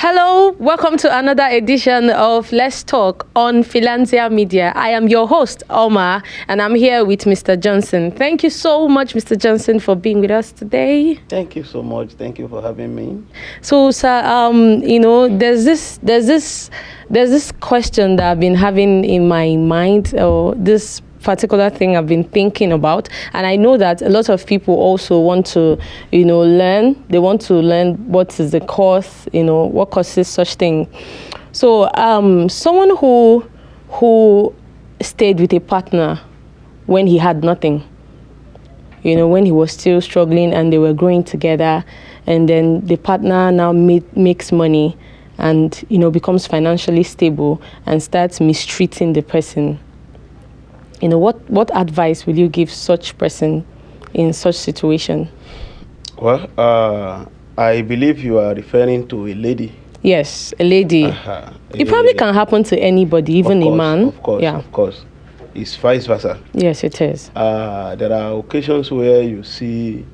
Hello, welcome to another edition of Let's Talk on Philanthia Media. I am your host, OMA, and I'm here with Mr. Johnson. Thank you so much, Mr. Johnson, for being with us today. Thank you so much. Thank you for having me. So, sir, there's this question that I've been having in my mind, or this particular thing I've been thinking about, and I know that a lot of people also want to, learn. They want to learn what is the cause, what causes such thing. So, someone who stayed with a partner when he had nothing, when he was still struggling and they were growing together, and then the partner now makes money and becomes financially stable and starts mistreating the person. What advice will you give such person in such situation? Well, I believe you are referring to a lady. Yes, a lady. It probably can happen to anybody, even a man. Of course. It's vice versa. Yes, it is. There are occasions where you see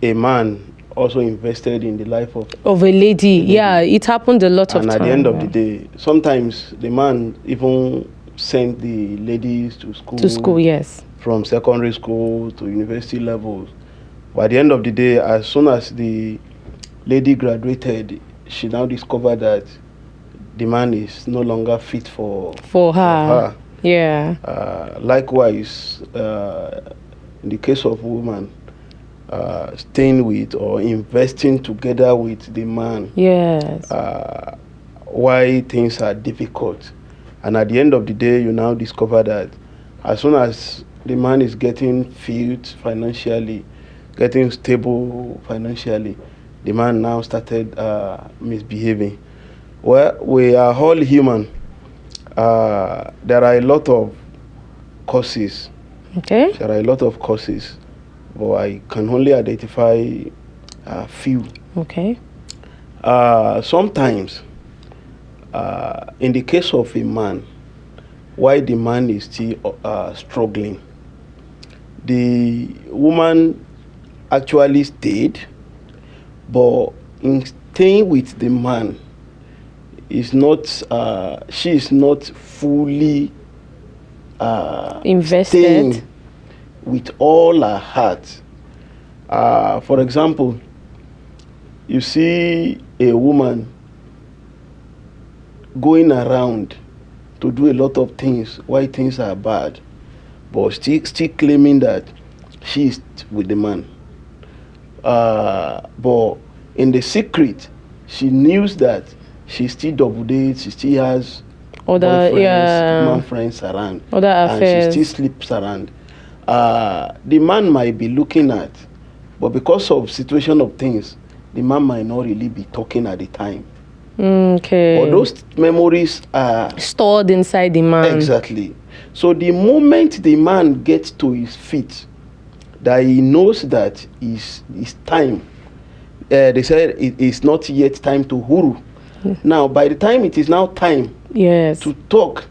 a man also invested in the life of a lady. Yeah, it happened a lot of times. And at the end of the day, sometimes the man even sent the ladies to school. To school, yes. From secondary school to university levels. But at the end of the day, as soon as the lady graduated, she now discovered that the man is no longer fit for her. Yeah. Likewise, in the case of woman, staying with or investing together with the man. Yes. Why things are difficult. And at the end of the day, you now discover that as soon as the man is getting fit financially, getting stable financially, the man now started misbehaving. Well, we are all human. There are a lot of causes. Okay. There are a lot of causes, but I can only identify a few. Okay. Sometimes, in the case of a man, why the man is still struggling, the woman actually stayed, but in staying with the man, she is not fully invested, staying with all her heart. For example, you see a woman going around to do a lot of things why things are bad, but still claiming that she is with the man. But in the secret, she knows that she still double dates, she still has other man friends around, other affairs, and she still sleeps around. The man might be looking at, but because of situation of things, the man might not really be talking at the time. Okay. But those memories are stored inside the man. Exactly. So the moment the man gets to his feet, that he knows that it's time. They said it is not yet time to huru. Now, by the time it is now time to talk,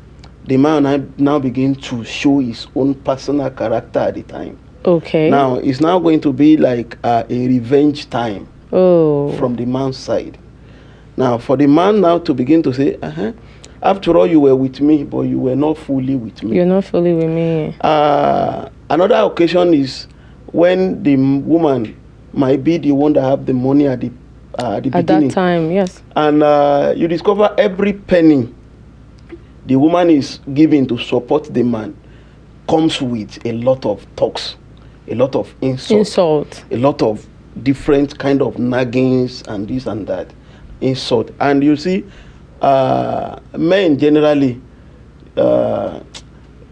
the man now begins to show his own personal character at the time. Okay. Now, it's now going to be like a revenge time from the man's side. Now, for the man now to begin to say, after all, you were with me, but you were not fully with me. You're not fully with me. Another occasion is when the woman might be the one that have the money at the beginning. At that time, yes. And you discover every penny the woman is giving to support the man comes with a lot of talks, a lot of insult, a lot of different kind of naggings and this and that. Insult. And you see, men generally,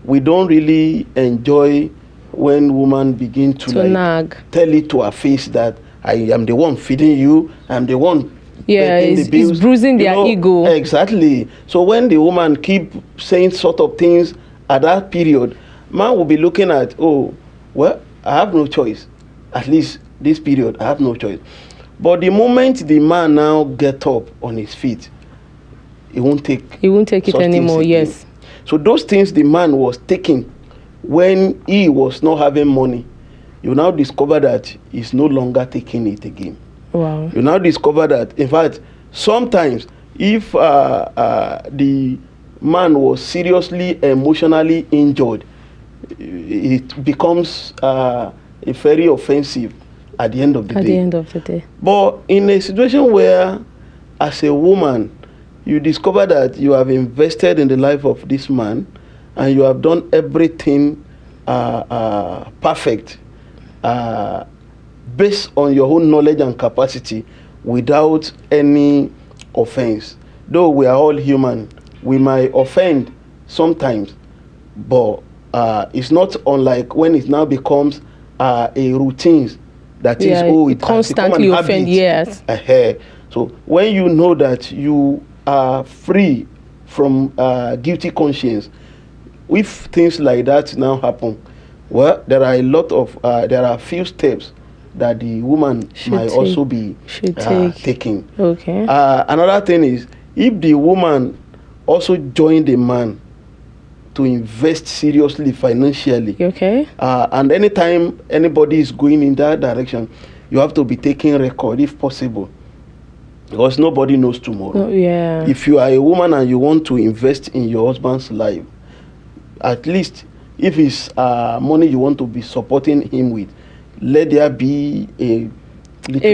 we don't really enjoy when women begin to nag, tell it to our face that I am the one feeding you, I'm the one paying the bills. It's bruising their ego. Exactly. So when the woman keep saying sort of things at that period, man will be looking at, oh, well, I have no choice. At least this period, I have no choice. But the moment the man now get up on his feet, he won't take it anymore. Yes. So those things the man was taking when he was not having money, you now discover that he's no longer taking it again. Wow. You now discover that, in fact, sometimes if the man was seriously emotionally injured, it becomes very offensive at the end of the At day. the end of the day. But in a situation where, as a woman, you discover that you have invested in the life of this man and you have done everything perfect, based on your own knowledge and capacity, without any offense. Though we are all human, we might offend sometimes, but it's not unlike when it now becomes a routine. That is, it constantly has become an offend. habit. Yes. So when you know that you are free from guilty conscience, if things like that now happen, well, there are a few steps that the woman might also be taking. Okay. Another thing is, if the woman also join the man to invest seriously financially, okay, and anytime anybody is going in that direction, you have to be taking record if possible, because nobody knows tomorrow. Yeah. If you are a woman and you want to invest in your husband's life, at least if it's money you want to be supporting him with, let there be a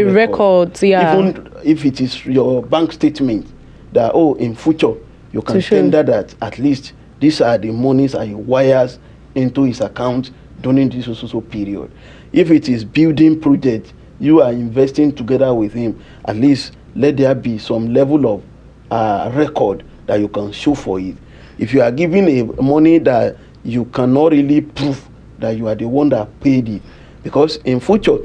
record. Yeah. Even if it is your bank statement, that in future you can tender that at least these are the monies I wires into his account during this also period. If it is building project you are investing together with him, at least let there be some level of record that you can show for it. If you are giving a money that you cannot really prove that you are the one that paid it, because in future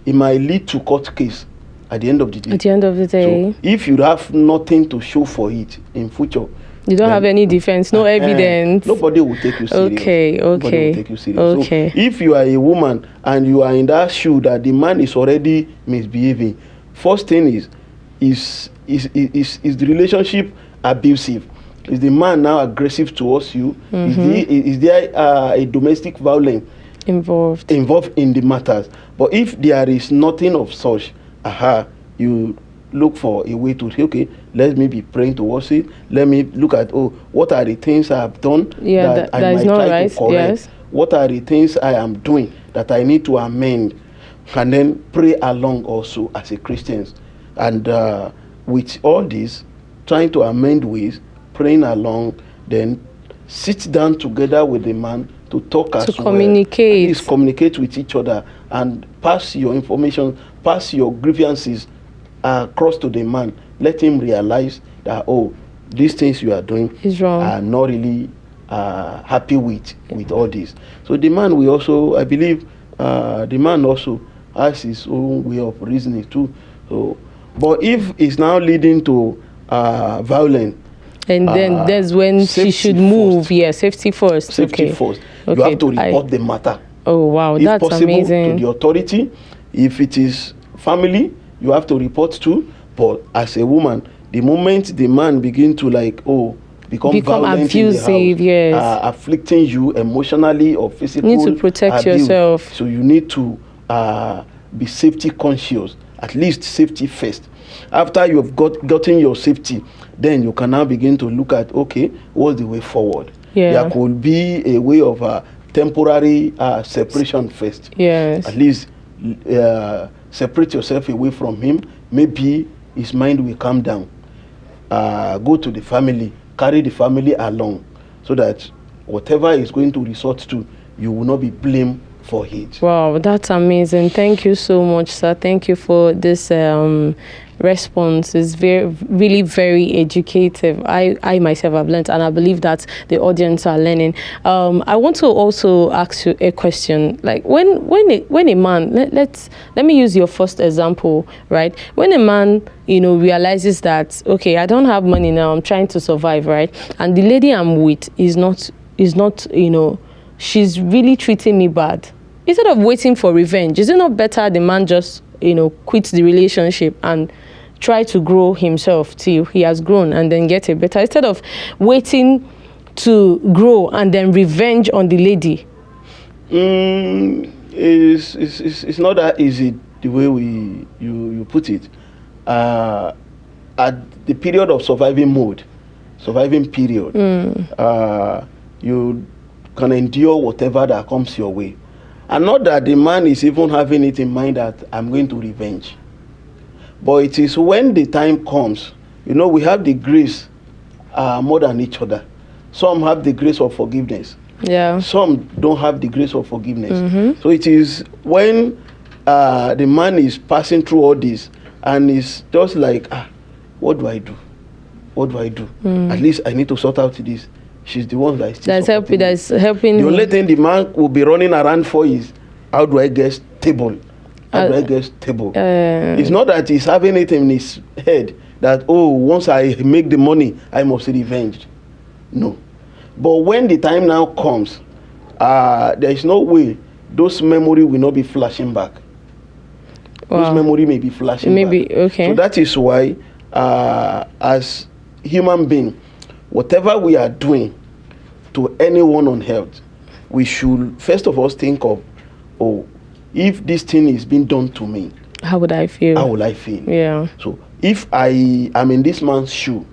it might lead to court case at the end of the day. At the end of the day. So if you have nothing to show for it in future, you don't have any defense, no evidence, nobody will take you serious. Okay. Nobody will take you serious. Okay. So if you are a woman and you are in that shoe that the man is already misbehaving, first thing is the relationship abusive? Is the man now aggressive towards you? Is there a domestic violence involved in the matters? But if there is nothing of such, you look for a way to say, okay, let me be praying towards it. Let me look at, what are the things I have done that I might try to correct? Yes. What are the things I am doing that I need to amend? And then pray along also as a Christian. And with all this, trying to amend ways, praying along, then sit down together with the man to talk as well. Communicate. At least communicate with each other and pass your information, pass your grievances across to the man. Let him realize that, these things you are doing is wrong. Are not really happy with all this. So the man will also, I believe, the man also has his own way of reasoning too. So, but if it's now leading to violence, and then there's when she should move. Safety first. Safety first. You have to report the matter. Oh wow, if that's possible, amazing. To the authority. If it is family, you have to report to. But as a woman, the moment the man begin to become violent abusive, in the house, yes, afflicting you emotionally or physically, you need to protect yourself. So you need to be safety conscious. At least safety first. After you have gotten your safety, then you can now begin to look at, okay, what's the way forward? Yeah. There could be a way of temporary separation first. Yes. At least separate yourself away from him. Maybe his mind will calm down. Go to the family, carry the family along, so that whatever is going to resort to, you will not be blamed for it. Wow, that's amazing. Thank you so much, sir. Thank you for this response. It's really very educative. I myself have learned, and I believe that the audience are learning. I want to also ask you a question. Like when a man, let me use your first example, right? When a man, realizes that, okay, I don't have money now, I'm trying to survive, right? And the lady I'm with is not, she's really treating me bad. Instead of waiting for revenge, is it not better the man just, quits the relationship and try to grow himself till he has grown and then get a better, instead of waiting to grow and then revenge on the lady? It's not that easy the way you put it. at the period of surviving period, you can endure whatever that comes your way. And not that the man is even having it in mind that I'm going to revenge. But it is when the time comes, we have the grace more than each other. Some have the grace of forgiveness. Yeah. Some don't have the grace of forgiveness. So it is when the man is passing through all this and is just like, what do I do? What do I do? At least I need to sort out this. She's the one that is helping. That's helping. The only thing the man will be running around for is, how do I get stable? How do I get stable? It's not that he's having it in his head that, once I make the money, I must revenge. No. But when the time now comes, there is no way those memory will not be flashing back. Wow. Those memory may be flashing back. Okay. So that is why, as human being, whatever we are doing to anyone on earth, we should first of all think of, if this thing is being done to me, how would I feel? How will I feel? Yeah. So if I am in this man's shoe,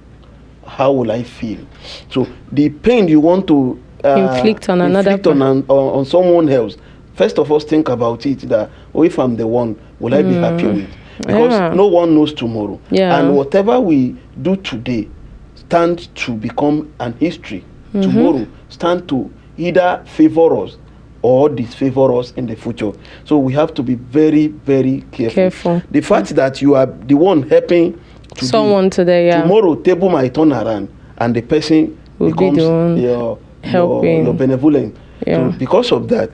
how will I feel? So the pain you want to inflict on on someone else, first of all think about it, that if I'm the one, will I be happy with? Because no one knows tomorrow. Yeah. And whatever we do today stand to become an history. Tomorrow stand to either favor us or disfavor us in the future. So we have to be very, very careful. The fact that you are the one helping someone today, tomorrow table might turn around and the person becomes your benevolent. Yeah. So because of that,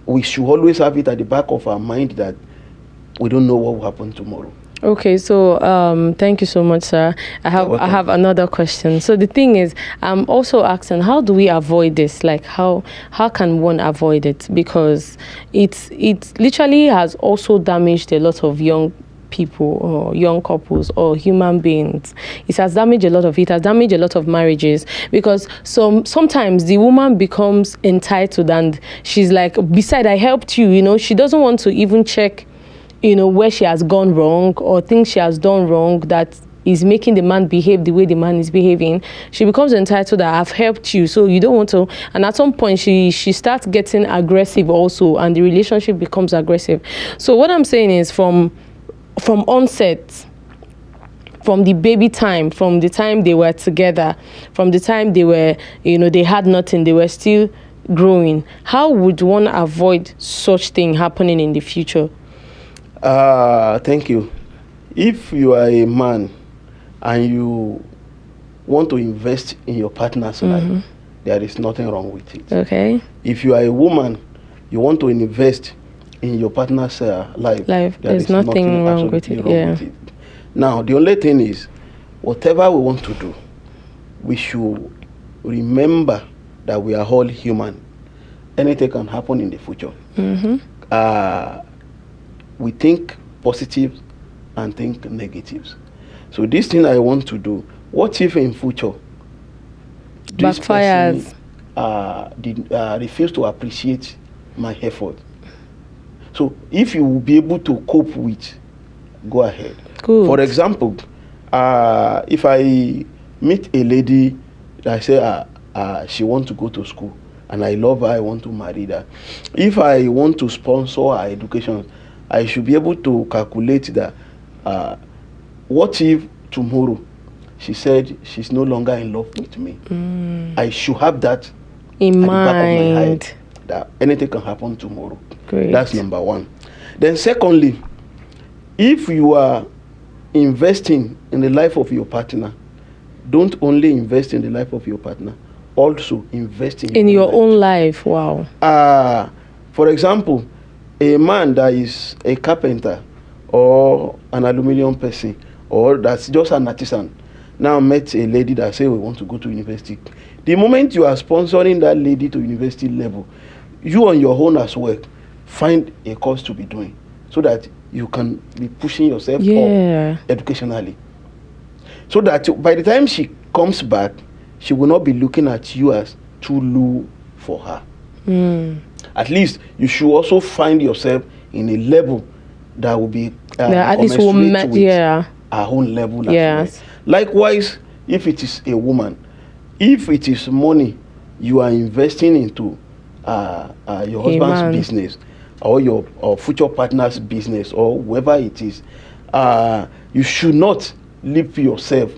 we should always have it at the back of our mind that we don't know what will happen tomorrow. Okay, so thank you so much, sir. I have another question. So the thing is, I'm also asking, how do we avoid this? Like, how can one avoid it? Because it literally has also damaged a lot of young people or young couples or human beings. It has damaged a lot of it. Has damaged a lot of marriages, because sometimes the woman becomes entitled and she's like, besides, I helped you. She doesn't want to even check where she has gone wrong or things she has done wrong that is making the man behave the way the man is behaving. She becomes entitled that I've helped you, so you don't want to. And at some point, she starts getting aggressive also, and the relationship becomes aggressive. So what I'm saying is, from onset, from the baby time, from the time they were together, from the time they were, they had nothing, they were still growing, how would one avoid such thing happening in the future? Thank you. If you are a man and you want to invest in your partner's life, there is nothing wrong with it. Okay. If you are a woman, you want to invest in your partner's life, there's nothing wrong with it. With it. Now, the only thing is, whatever we want to do, we should remember that we are all human. Anything can happen in the future. We think positive and think negatives. So this thing I want to do, what if in future this backfires, person refuse to appreciate my effort? So if you will be able to cope with, go ahead. Good. For example, if I meet a lady that I say she wants to go to school and I love her, I want to marry her. If I want to sponsor her education, I should be able to calculate that what if tomorrow she said she's no longer in love with me? I should have that in mind, the back of my head, that anything can happen tomorrow. Great. That's number one. Then secondly, if you are investing in the life of your partner, don't only invest in the life of your partner, also invest in your own life. Wow. For example, a man that is a carpenter or an aluminium person or that's just an artisan now met a lady that say we want to go to university. The moment you are sponsoring that lady to university level, you on your own as well find a course to be doing so that you can be pushing yourself up educationally. So that by the time she comes back, she will not be looking at you as too low for her. At least you should also find yourself in a level that will be at least will with our own level as well. Likewise, if it is a woman, if it is money you are investing into your husband's business, or your future partner's business, or whoever it is, you should not leave yourself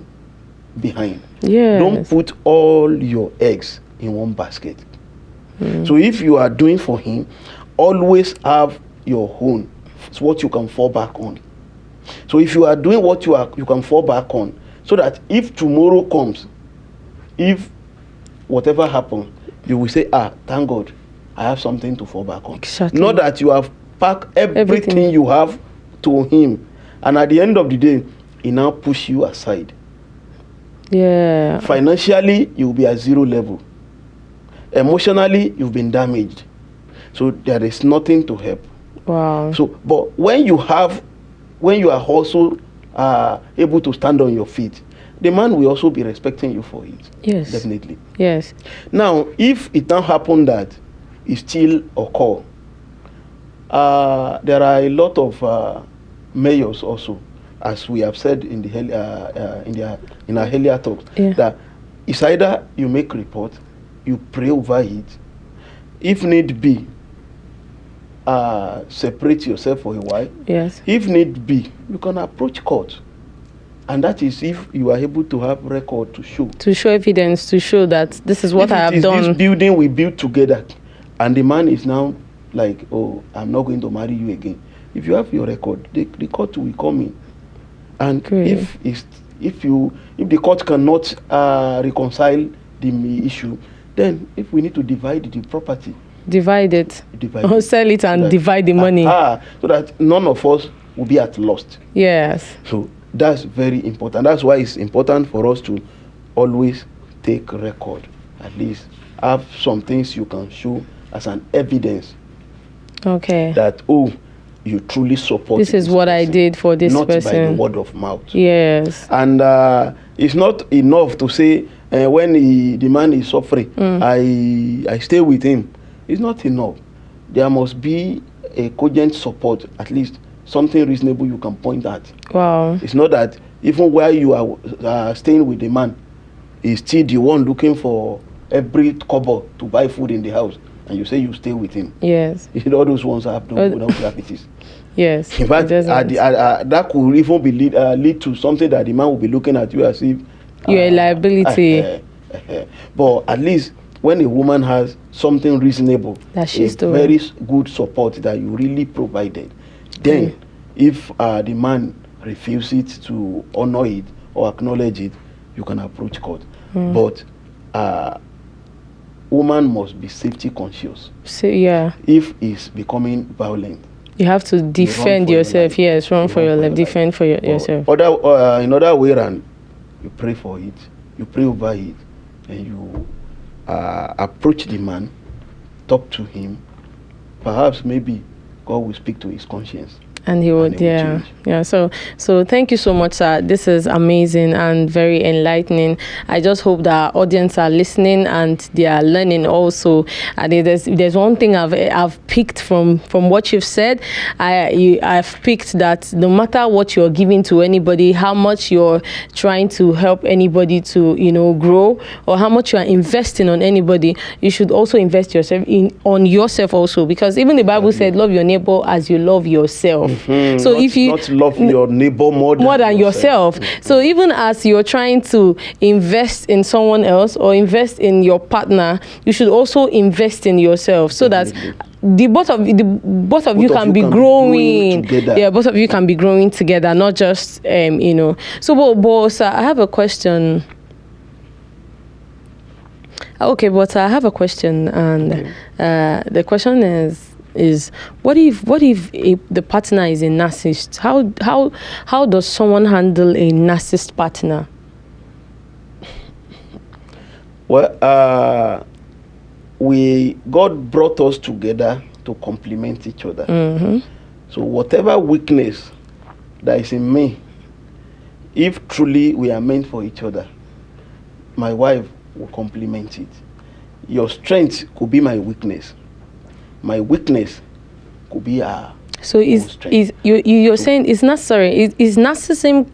behind. Don't put all your eggs in one basket. So if you are doing for him, always have your own. It's what you can fall back on. So if you are doing what you can fall back on, so that if tomorrow comes, if whatever happens, you will say, thank God, I have something to fall back on. Exactly. Not that you have packed everything you have to him, and at the end of the day, he now push you aside. Yeah. Financially, you'll be at zero level. Emotionally, you've been damaged. So there is nothing to help. Wow. So, but when you are also able to stand on your feet, the man will also be respecting you for it. Yes. Definitely. Yes. Now, if it now happened that it still occur, there are a lot of mayors also, as we have said in our earlier talks, that it's either you make report, you pray over it, if need be, separate yourself for a while. Yes. If need be, you can approach court, and that is if you are able to have record to show evidence, to show that this is what I have done. This building we built together, and the man is now like, oh, I'm not going to marry you again. If you have your record, the court will come in, and if the court cannot reconcile the issue, then if we need to divide the property, divide it, or sell it and divide the money, so that none of us will be at loss. Yes. So that's very important. That's why it's important for us to always take record. At least have some things you can show as an evidence. Okay. That you truly support. This is what I did for this person. Not by the word of mouth. Yes. And it's not enough to say when the man is suffering, I stay with him. It's not enough. There must be a cogent support, at least something reasonable you can point at. Wow. It's not that even while you are staying with the man, he's still the one looking for every kobo to buy food in the house, and you say you stay with him. Yes. All those ones have no gravities. Yes. In fact, that could even be lead to something that the man will be looking at you as if you're a liability. But at least when a woman has something reasonable, that she's doing, very good support that you really provided, then if the man refuses to honor it or acknowledge it, you can approach court. But woman must be safety conscious. So, yeah. If it's becoming violent, you have to defend yourself. Yes, run for your life, defend for yourself. In other way around, you pray for it, you pray over it, and you approach the man, talk to him. Perhaps maybe God will speak to his conscience. And he would, yeah. So thank you so much, sir. This is amazing and very enlightening. I just hope that our audience are listening and they are learning also. And there's one thing I've picked from what you've said. I've picked that no matter what you're giving to anybody, how much you're trying to help anybody to grow, or how much you are investing on anybody, you should also invest on yourself also, because even the Bible said, love your neighbor as you love yourself. So if you not love your neighbor more than yourself. So even as you're trying to invest in someone else or invest in your partner, you should also invest in yourself, so that both of you can be growing together. Yeah, both of you can be growing together, not just So, but sir, I have a question. Okay, but I have a question, and the question is what if the partner is a narcissist? How does someone handle a narcissist partner? Well, God brought us together to complement each other. So whatever weakness that is in me, if truly we are meant for each other, my wife will complement it. Your strength could be my weakness. My weakness could be her So you're saying it's not, sorry, is narcissism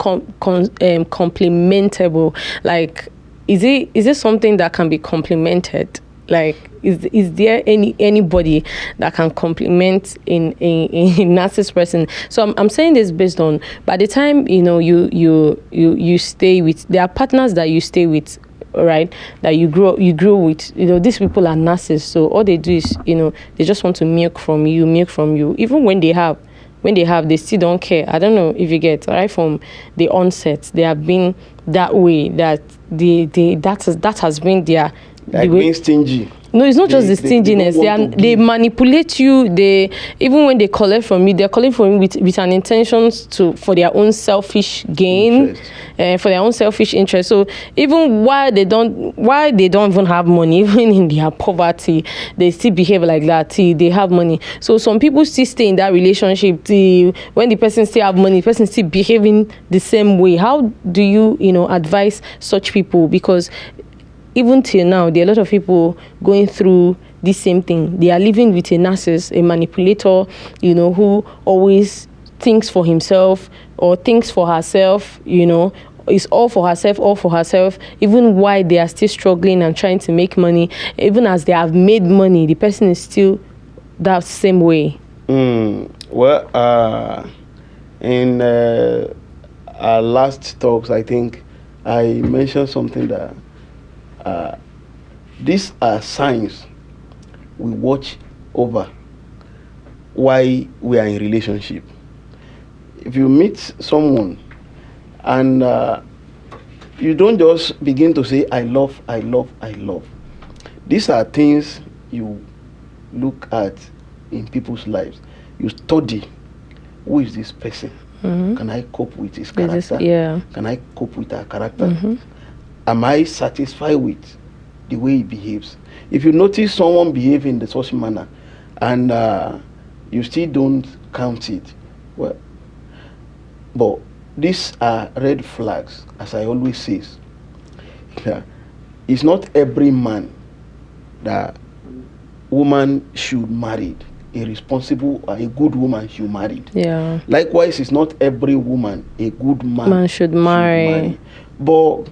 complementable? Like, is it something that can be complemented? Like, is there anybody that can complement in narcissist person? So I'm saying this based on, by the time you stay with, there are partners that you stay with, right, that you grow with. These people are narcissists, so all they do is, they just want to milk from you. Even when they have, they still don't care. I don't know if you get, right from the onset, they have been that way, that that has been their, like being stingy. No, it's not just the stinginess. They manipulate you. They, even when they collect from you, they're collecting from you with an intention for their own selfish gain, for their own selfish interest. So even while they don't even have money, even in their poverty, they still behave like that till they have money. So some people still stay in that relationship till when the person still have money, the person still behaving the same way. How do you advise such people? Because even till now, there are a lot of people going through the same thing. They are living with a narcissist, a manipulator, who always thinks for himself or thinks for herself, is all for herself, even while they are still struggling and trying to make money. Even as they have made money, the person is still that same way. Well, in our last talks, I think I mentioned something that these are signs we watch over why we are in relationship. If you meet someone and you don't just begin to say, I love. These are things you look at in people's lives. You study, who is this person? Can I cope with his character? Can I cope with her character? Am I satisfied with the way he behaves? If you notice someone behave in the such manner and you still don't count it, well, but these are red flags, as I always say. It's not every man that woman should marry. A responsible, a good woman should marry. Yeah. Likewise, it's not every woman a good man should marry. But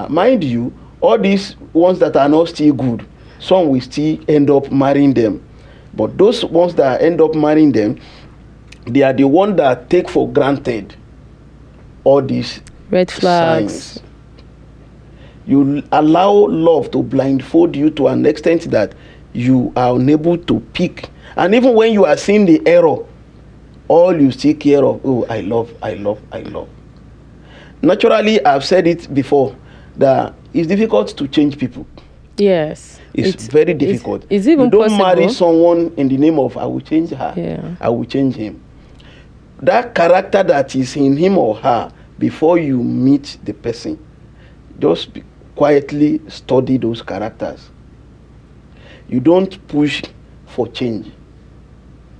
mind you, all these ones that are not still good, some will still end up marrying them. But those ones that end up marrying them, they are the ones that take for granted all these red flags. Signs. You allow love to blindfold you to an extent that you are unable to pick. And even when you are seeing the error, all you still care of, oh, I love. Naturally, I've said it before, that it's difficult to change people. Yes. It's very difficult. It's even you don't possible. Marry someone in the name of, I will change her. Yeah. I will change him. That character that is in him or her, before you meet the person, just quietly study those characters. You don't push for change.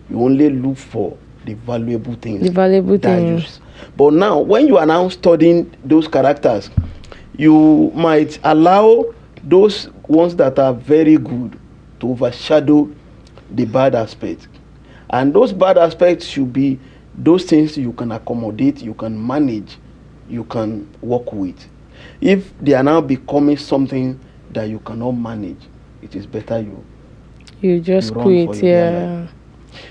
You only look for the valuable things. But now, when you are now studying those characters, you might allow those ones that are very good to overshadow the bad aspects. And those bad aspects should be those things you can accommodate, you can manage, you can work with. If they are now becoming something that you cannot manage, it is better you just quit. Yeah.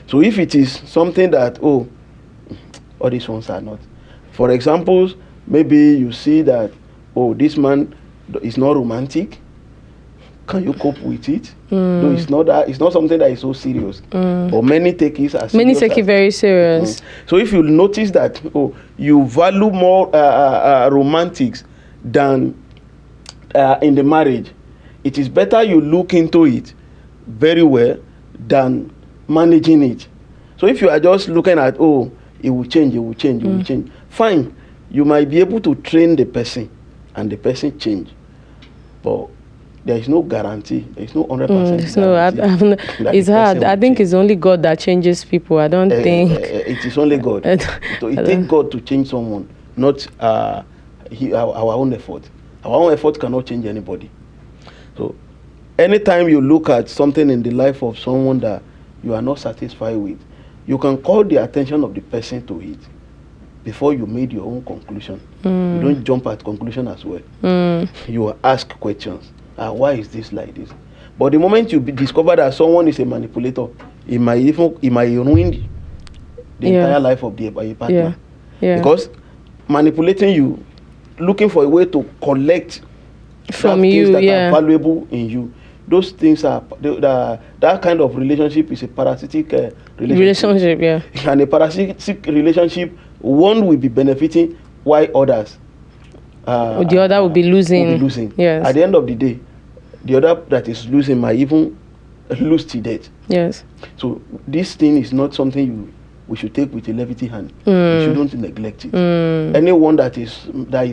So if it is something that, all these ones are not. For example, maybe you see that, this man is not romantic. Can you cope with it? No, it's not something that is so serious. But many take it as serious. Many take it very serious. So if you notice that, you value more romantics than in the marriage, it is better you look into it very well than managing it. So if you are just looking at, it will change, fine, you might be able to train the person and the person change, but there is no guarantee. There is no 100% guarantee. It's hard. I think it's only God that changes people. I don't think it is only God. It takes God to change someone, not our own effort. Our own effort cannot change anybody. So anytime you look at something in the life of someone that you are not satisfied with, you can call the attention of the person to it before you made your own conclusion. You don't jump at conclusion as well. You will ask questions. Why is this like this? But the moment you discover that someone is a manipulator, it might ruin the entire life of the partner. Because manipulating you, looking for a way to collect from things you that are valuable in you. Those things are that kind of relationship is a parasitic relationship. And a parasitic relationship, one will be benefiting while others the other will be losing. Yes. At the end of the day, the other that is losing might even lose to death. Yes. So this thing is not something we should take with a levity hand. We shouldn't neglect it. Anyone that is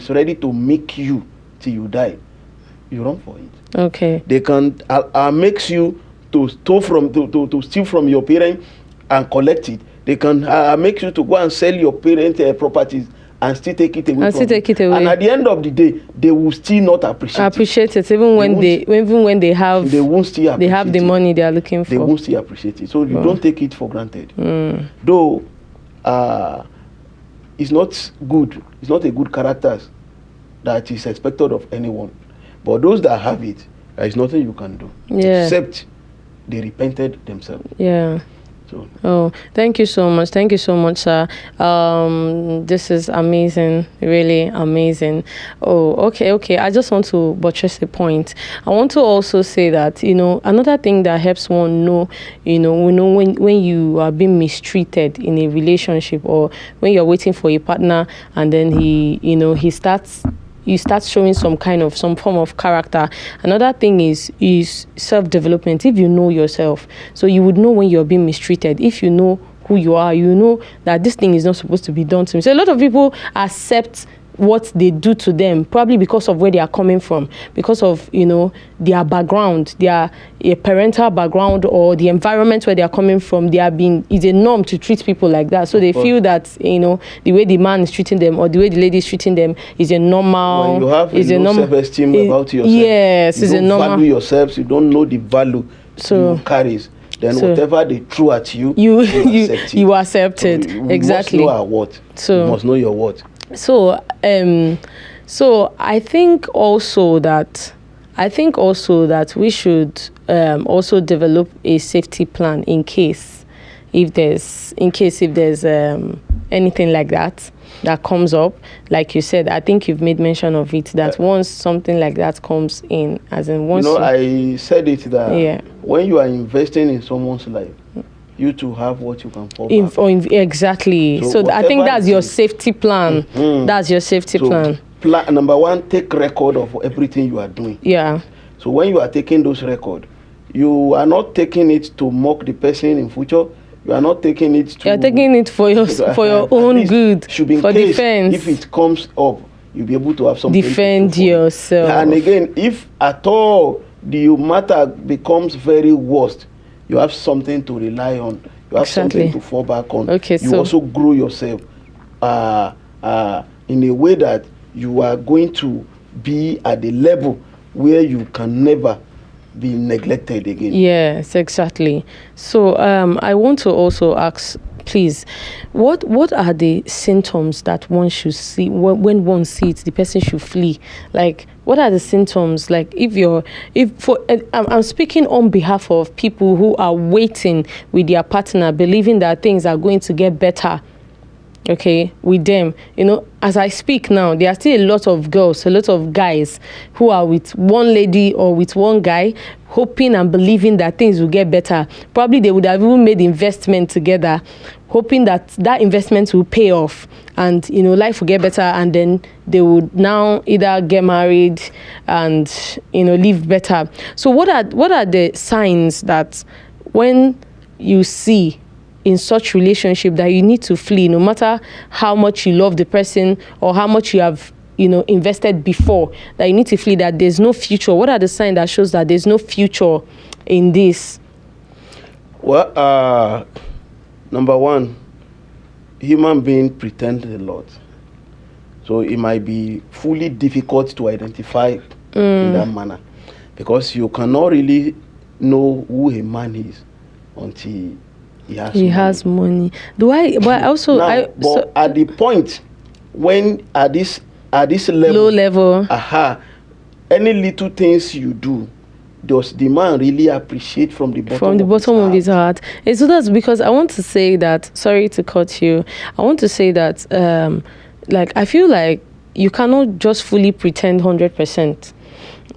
ready to make you till you die, you run for it. Okay. They can makes you to steal from your parents and collect it. They can make you to go and sell your parents' properties and still take it away. And at the end of the day, they will still not appreciate it. Even when they have the money they are looking for. They won't still appreciate it. So you don't take it for granted. Though it's not good. It's not a good character that is expected of anyone. But those that have it, there is nothing you can do except they repented themselves. Yeah. Oh, thank you so much, sir. This is amazing, really amazing. Oh, okay. I just want to buttress a point. I want to also say that, another thing that helps one know, when you are being mistreated in a relationship, or when you're waiting for a partner and then you start showing some form of character. Another thing is self-development. If you know yourself, so you would know when you're being mistreated. If you know who you are, you know that this thing is not supposed to be done to me. So a lot of people accept what they do to them, probably because of where they are coming from, because of their background, their parental background, or the environment where they are coming from. It's a norm to treat people like that, so they feel that the way the man is treating them or the way the lady is treating them is a normal. When you have no self-esteem about yourself, yes, you don't value yourself, you don't know the value you carries. Then whatever they throw at you, you accept it. Exactly. You must know our worth. You must know your worth. So I think also that we should also develop a safety plan in case if there's anything like that comes up. Like you said, I think you've made mention of it, that once something like that comes in, as in once I said it that when you are investing in someone's life, you to have what you can fall back. Exactly. So I think that's your safety plan. That's your safety plan. Number one, take record of everything you are doing. Yeah. So when you are taking those records, you are not taking it to mock the person in future. You are not taking it to... You are taking it for your own good, for defense. If it comes up, you'll be able to have something defend to yourself. And again, if at all the matter becomes very worst, you have something to rely on. You have something to fall back on. You also grow yourself in a way that you are going to be at the level where you can never be neglected again. Yes, exactly. So I want to also ask, please, what are the symptoms that one should see when one sees the person should flee? Like, what are the symptoms? Like, I'm speaking on behalf of people who are waiting with their partner, believing that things are going to get better. Okay, with them, as I speak now, there are still a lot of girls, a lot of guys who are with one lady or with one guy, hoping and believing that things will get better. Probably they would have even made investment together, hoping that investment will pay off and life will get better, and then they would now either get married and live better. So what are the signs that when you see in such relationship that you need to flee, no matter how much you love the person or how much you have invested before, that you need to flee, that there's no future? What are the signs that shows that there's no future in this? Well, number one, human being pretend a lot, so it might be fully difficult to identify in that manner, because you cannot really know who a man is until he has money. Do I? But also, now, but at the point when at this level, low level, any little things you do, does the man really appreciate from the bottom of his heart? And so that's because I want to say that. Sorry to cut you. I want to say that, like, I feel like you cannot just fully pretend 100%.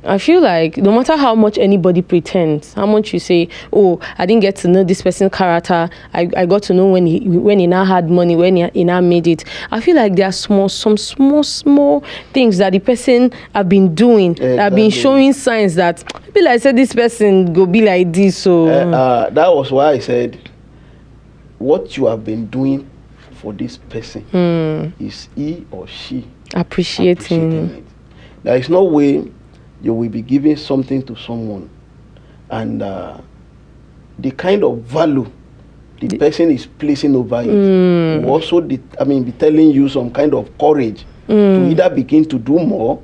I feel like no matter how much anybody pretends, how much you say, oh, I didn't get to know this person's character, I got to know when he now had money, when he now made it. I feel like there are some small things that the person have been doing, exactly, that have been showing signs that, maybe like I said, this person go be like this. So that was why I said, what you have been doing for this person, is he or she appreciating it? There is no way you will be giving something to someone, and the kind of value the person is placing over it will also be telling you some kind of courage to either begin to do more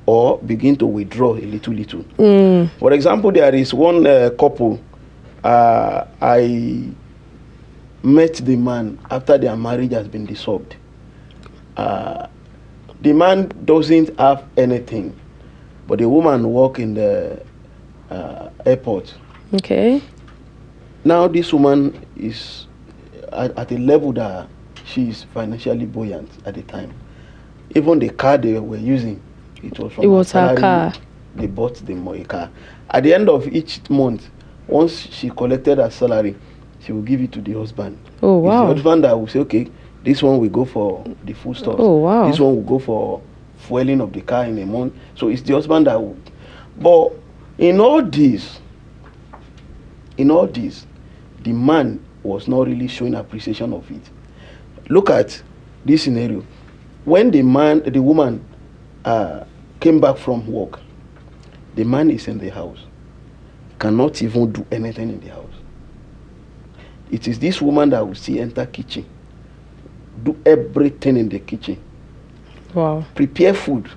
or begin to withdraw a little. For example, there is one couple. I met the man after their marriage has been dissolved. The man doesn't have anything, but the woman work in the airport. Okay. Now this woman is at a level that she is financially buoyant at the time. Even the car they were using, it was her car. They bought a car. At the end of each month, once she collected her salary, she will give it to the husband. Oh, wow. It's the husband that will say, okay, this one will go for the food stuff. Oh, wow. This one will go for fueling of the car in a month. So it's the husband that will. But in all this, the man was not really showing appreciation of it. Look at this scenario. When the woman came back from work, the man is in the house, cannot even do anything in the house. It is this woman that will see enter kitchen, do everything in the kitchen. Wow. Prepare food,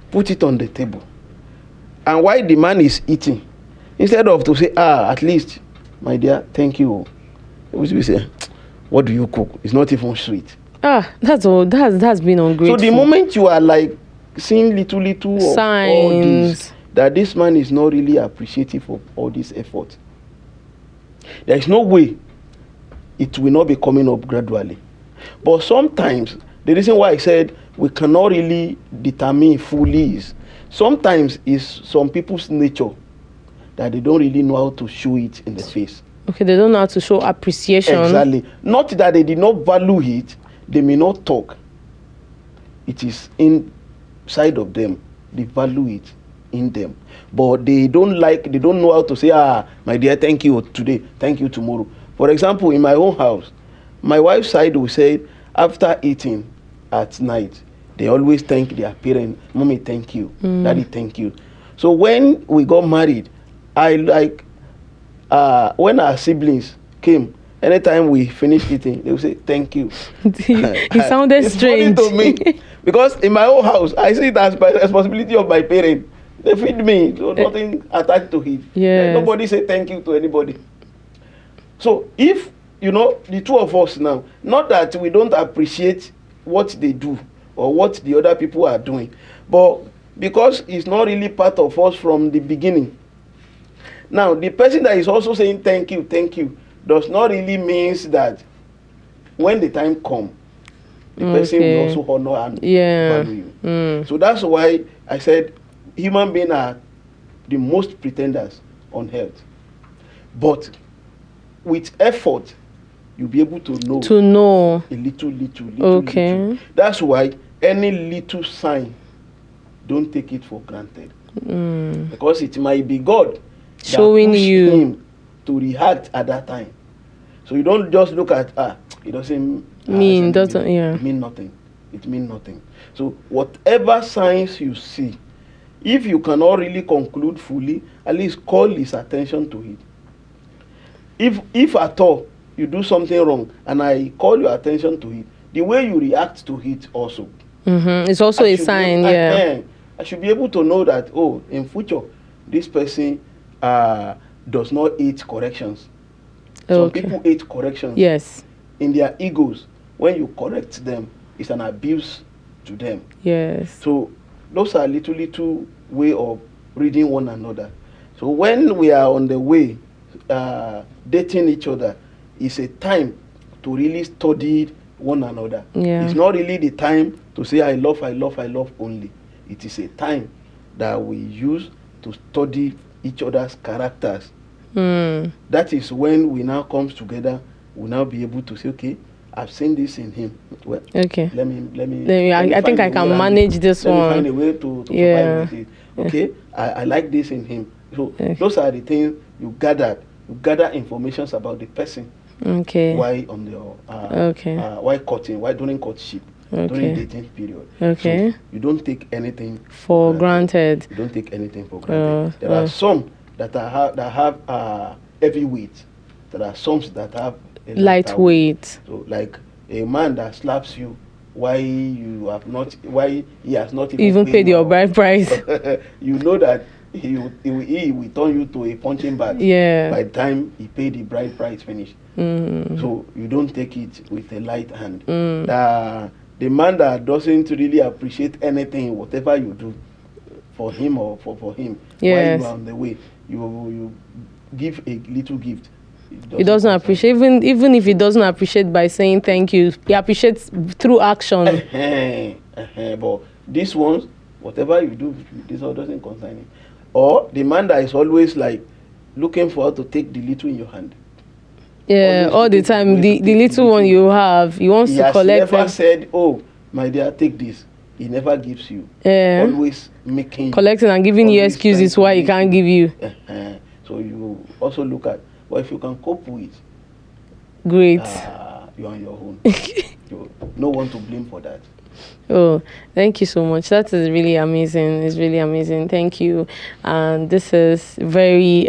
put it on the table. And while the man is eating, instead of to say, at least, my dear, thank you, we say, what do you cook? It's not even sweet. That's been ungrateful. So the moment you are like seeing little signs of all this, that this man is not really appreciative of all this effort, there is no way it will not be coming up gradually. But sometimes, the reason why I said we cannot really determine fully is, sometimes it's some people's nature that they don't really know how to show it in the face. Okay, they don't know how to show appreciation. Exactly. Not that they did not value it, they may not talk. It is inside of them. They value it in them. But they don't know how to say, my dear, thank you today, thank you tomorrow. For example, in my own house, my wife's side will say, after eating at night, they always thank their parents. Mommy, thank you. Daddy, thank you. So when we got married, when our siblings came, anytime we finished eating, they would say, thank you. It sounded strange. Funny to me. Because in my own house, I see it as my responsibility of my parents. They feed me, so nothing attached to it. Yes. Nobody say thank you to anybody. So if, the two of us now, not that we don't appreciate what they do or what the other people are doing, but because it's not really part of us from the beginning. Now, the person that is also saying thank you, does not really means that when the time comes, the person will also honor and value you. So that's why I said human beings are the most pretenders on earth. But with effort, you'll be able to know a little. Little. That's why any little sign, don't take it for granted. Because it might be God showing you him to react at that time. So you don't just look at it doesn't mean nothing. It means nothing. So whatever signs you see, if you cannot really conclude fully, at least call his attention to it. If at all you do something wrong and I call your attention to it, the way you react to it also. It's also a sign, I should be able to know that, in future, this person does not eat corrections. Some Okay. people hate corrections. Yes. In their egos, when you correct them, it's an abuse to them. Yes. So those are little way of reading one another. So when we are on the way dating each other, it's a time to really study one another. Yeah. It's not really the time to say I love only. It is a time that we use to study each other's characters. That is when we now comes together. We'll now be able to say, okay, I've seen this in him. Well, Okay. let me I think I can manage this let one. me find a way to Yeah. survive with it. Okay, I like this in him. So Okay. those are the things you gather. You gather information about the person. Okay. Why on the why courting? Why during courtship? During dating period. Okay. So you don't take anything For granted. You don't take anything for granted. There are some that have heavy weight. There are some that have a Lightweight. So like a man that slaps you, why he has not Even paid your bride price. You know that he will turn you to a punching bag. Yeah. By the time he paid the bride price finish. So you don't take it with a light hand. The man that doesn't really appreciate anything, whatever you do for him or for him, yes. while you are on the way, you give a little gift. He doesn't appreciate, even if he doesn't appreciate by saying thank you, he appreciates through action. But this one, whatever you do, this one doesn't concern him. Or the man that is always like looking for how to take the little in your hand. Yeah, all the time. The little one you have, he wants to collect. He never said, "Oh, my dear, take this." He never gives you. Always making collecting and giving you excuses why he can't give you. So you also look at, well, if you can cope with, great. You're on your own. No one to blame for that. Oh, thank you so much. That is really amazing. It's really amazing. Thank you. And this is very,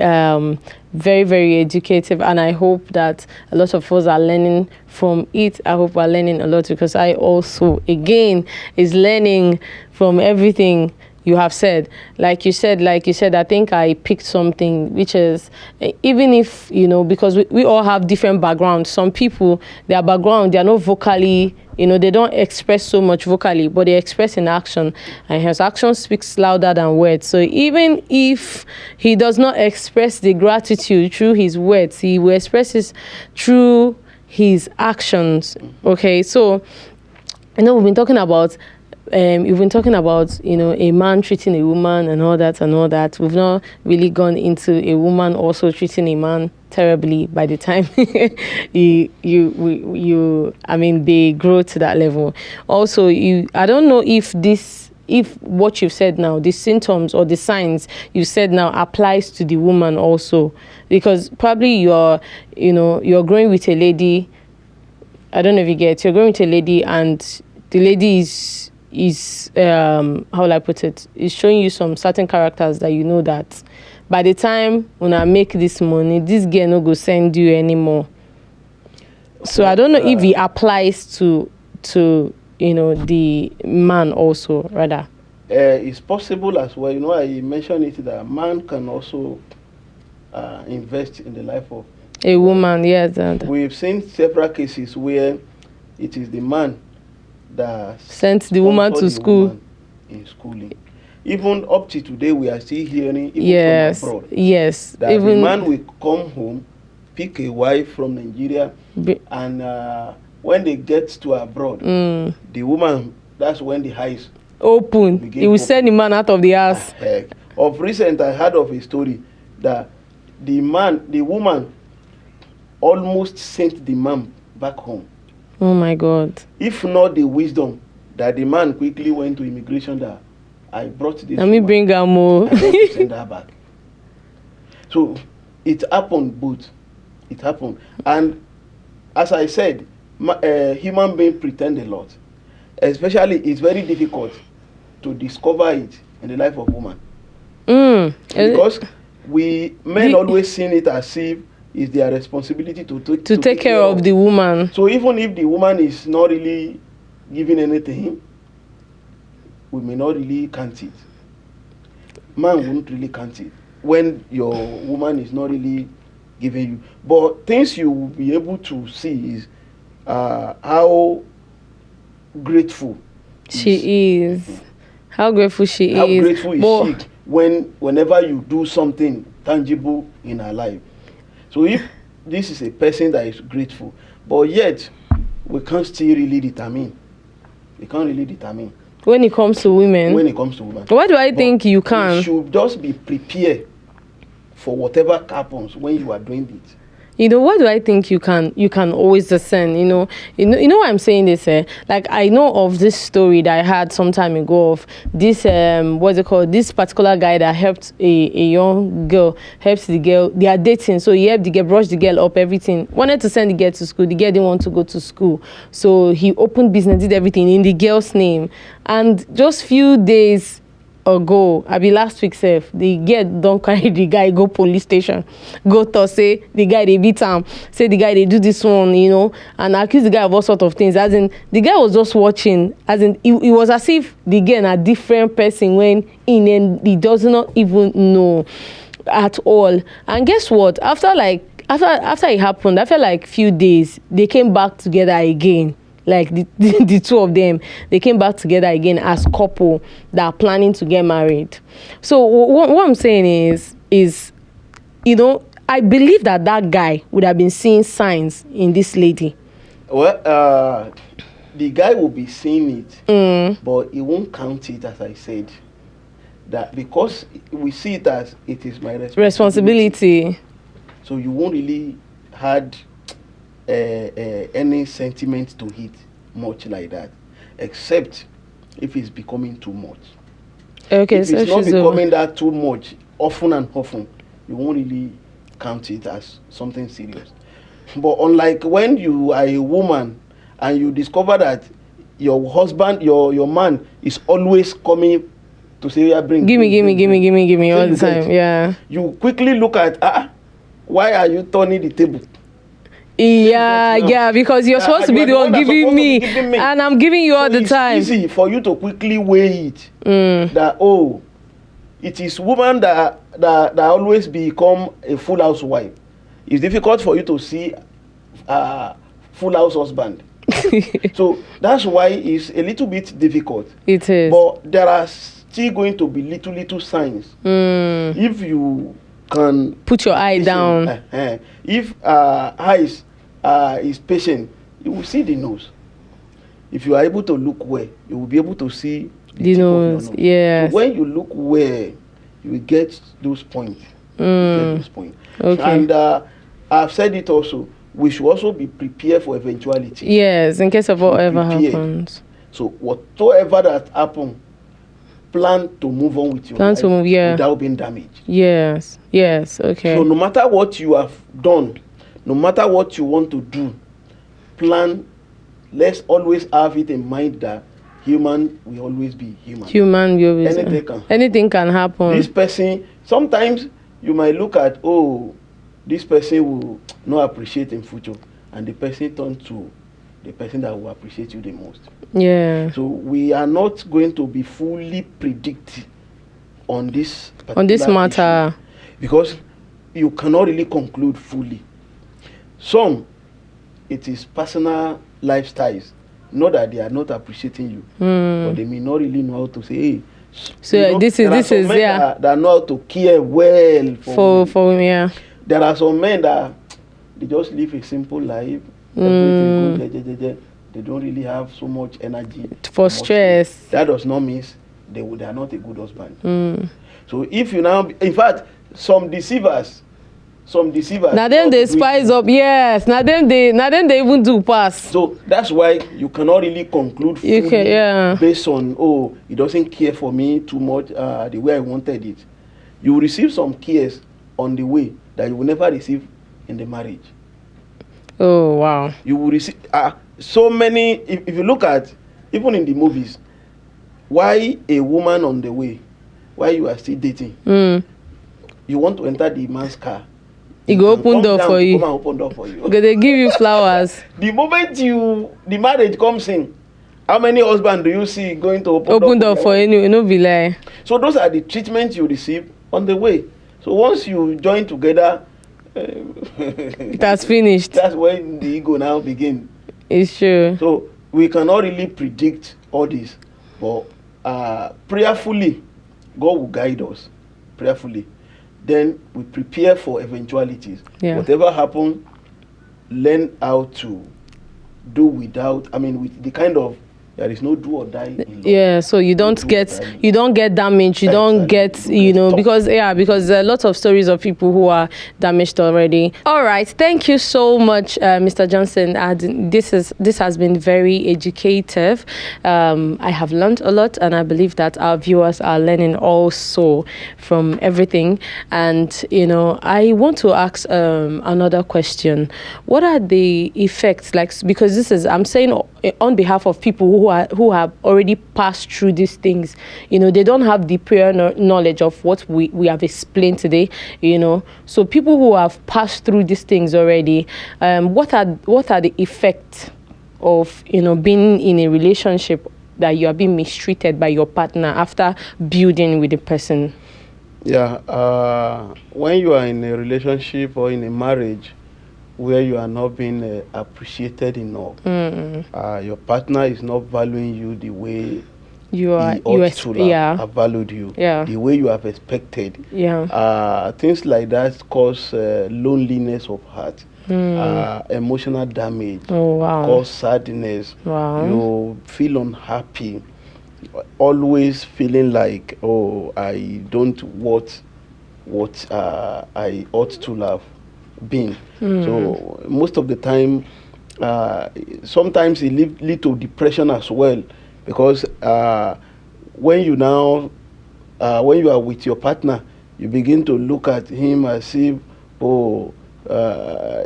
very, very educative. And I hope that a lot of us are learning from it. I hope we're learning a lot, because I also, again, is learning from everything you have said. Like you said, I think I picked something, which is, even if, because we all have different backgrounds. Some people, their background, they are not vocally, they don't express so much vocally, but they express in action. And his action speaks louder than words. So even if he does not express the gratitude through his words, he will express it through his actions. Okay, so, we've been talking about a man treating a woman and all that. We've not really gone into a woman also treating a man terribly by the time they grow to that level. Also, I don't know if what you've said now, the symptoms or the signs you said now applies to the woman also, because probably you're growing with a lady. I don't know if you get, you're going with a lady and the lady is how will I put it, is showing you some certain characters that that by the time when I make this money, this girl no go send you anymore. So I don't know if it applies to the man also, rather. It's possible as well. I mentioned it that a man can also invest in the life of a woman. Yes, we've seen several cases where it is the man that sent the woman to school in schooling. Even up to today, we are still hearing even from abroad. Yes, that even the man will come home, pick a wife from Nigeria, and when they get to abroad, the woman, that's when the eyes open. He will send the man out of the house. Of recent, I heard of a story that the woman almost sent the man back home. Oh my God. If not the wisdom that the man quickly went to immigration, that I brought this. Let me bring her more. I want to send her back. So it happened both. It happened. And as I said, human beings pretend a lot. Especially, it's very difficult to discover it in the life of woman. Because men always seen it as if it's their responsibility to take care of the woman. So even if the woman is not really giving anything, we may not really count it. Man won't really count it. When your woman is not really giving you. But things you will be able to see is how grateful she is. How grateful she how is. grateful is she whenever you do something tangible in her life. So if this is a person that is grateful, but yet we can't still really determine. We can't really determine. When it comes to women. When it comes to women. Why do I think you can? You should just be prepared for whatever happens when you are doing it. You know, what do I think you can always discern? You know why I'm saying this? Like, I know of this story that I had some time ago of this what's it called? This particular guy that helped a young girl, helps the girl. They are dating, so he helped the girl, brushed the girl up, everything. Wanted to send the girl to school. The girl didn't want to go to school, so he opened business, did everything in the girl's name. And just few days ago, I be last week sef, the girl don't carry the guy go police station, go to say the guy they beat him, say the guy they do this one, you know, and accuse the guy of all sort of things. As in, the guy was just watching, as in it was as if the girl a different person when he does not even know at all. And guess what? After it happened, after like few days, they came back together again. Like the two of them, they came back together again as couple that are planning to get married. So what I'm saying is, you know, I believe that guy would have been seeing signs in this lady. Well, the guy will be seeing it, but he won't count it, as I said. That because we see it as it is my responsibility. So you won't really had any sentiment to it much like that, except if it's becoming too much. Okay, if it's not becoming that too much, often and often, you won't really count it as something serious. But unlike when you are a woman and you discover that your husband, your man is always coming to say, yeah, give me all the time. Yeah. You quickly look at, why are you turning the table? Yeah, because you're supposed to be the one giving me, and I'm giving you all the time. It's easy for you to quickly weigh it. That it is woman that always become a full housewife. It's difficult for you to see a full house husband. So that's why it's a little bit difficult. It is. But there are still going to be little signs. If you can put your eye down. If eyes is patient, you will see the nose. If you are able to look well, you will be able to see the nose. Yes. So when you look well, you will get those points. Okay. And I've said it also, we should also be prepared for eventuality. Yes, in case of whatever happens. So whatever that happens, plan to move on with your life without being damaged. Yes, okay. So no matter what you have done, no matter what you want to do, plan. Let's always have it in mind that human will always be human. Human will always anything can happen. This person, sometimes you might look at, this person will not appreciate in future, and the person turns to the person that will appreciate you the most. Yeah. So we are not going to be fully predict on this matter issue, because you cannot really conclude fully. Some, it is personal lifestyles, not that they are not appreciating you, but they may not really know how to say, hey. So this is that know how to care well for women. Yeah. There are some men that they just live a simple life. Everything good, they don't really have so much energy for stress. That does not mean they are not a good husband. So if you now, in fact, some deceivers. Now then they spice up, yes. Now then they even do pass. So that's why you cannot really conclude fully based on he doesn't care for me too much the way I wanted it. You will receive some cares on the way that you will never receive in the marriage. Oh wow. You will receive so many. If you look at even in the movies, why a woman on the way, why you are still dating, you want to enter the man's car. He go open door for you. Come and open door for you. Okay, they give you flowers. The moment the marriage comes in, how many husbands do you see going to open door for you? No be lie. So those are the treatments you receive on the way. So once you join together, It has finished. That's when the ego now begin. It's true. So we cannot really predict all this, but prayerfully, God will guide us. Prayerfully, then we prepare for eventualities. Yeah. Whatever happens, learn how to do without. I mean, with the kind of there is no do or die in love. Yeah, so you don't get damaged, you don't get, you know, because there are lots of stories of people who are damaged already. All right, thank you so much, Mr. Johnson. This has been very educative. I have learned a lot, and I believe that our viewers are learning also from everything. And you know, I want to ask another question. What are the effects, like, because this is, I'm saying on behalf of people who have already passed through these things. You know, they don't have the prior knowledge of what we have explained today, you know. So people who have passed through these things already, what are the effects of, you know, being in a relationship that you are being mistreated by your partner after building with the person? Yeah, when you are in a relationship or in a marriage where you are not being appreciated enough, your partner is not valuing you the way he ought to have valued you, the way you have expected. Things like that cause loneliness of heart, emotional damage, cause sadness. You feel unhappy, always feeling like, oh, I don't want what I ought to have been. So most of the time, sometimes it lead to depression as well, because when you are with your partner, you begin to look at him as if,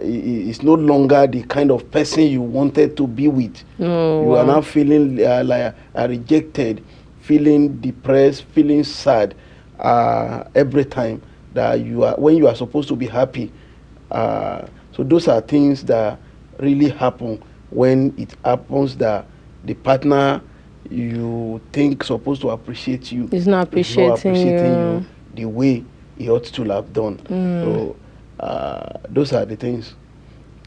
he's no longer the kind of person you wanted to be with. You are now feeling like rejected, feeling depressed, feeling sad every time that when you are supposed to be happy. So those are things that really happen when it happens that the partner you think supposed to appreciate you is not appreciating you the way he ought to have done. So those are the things.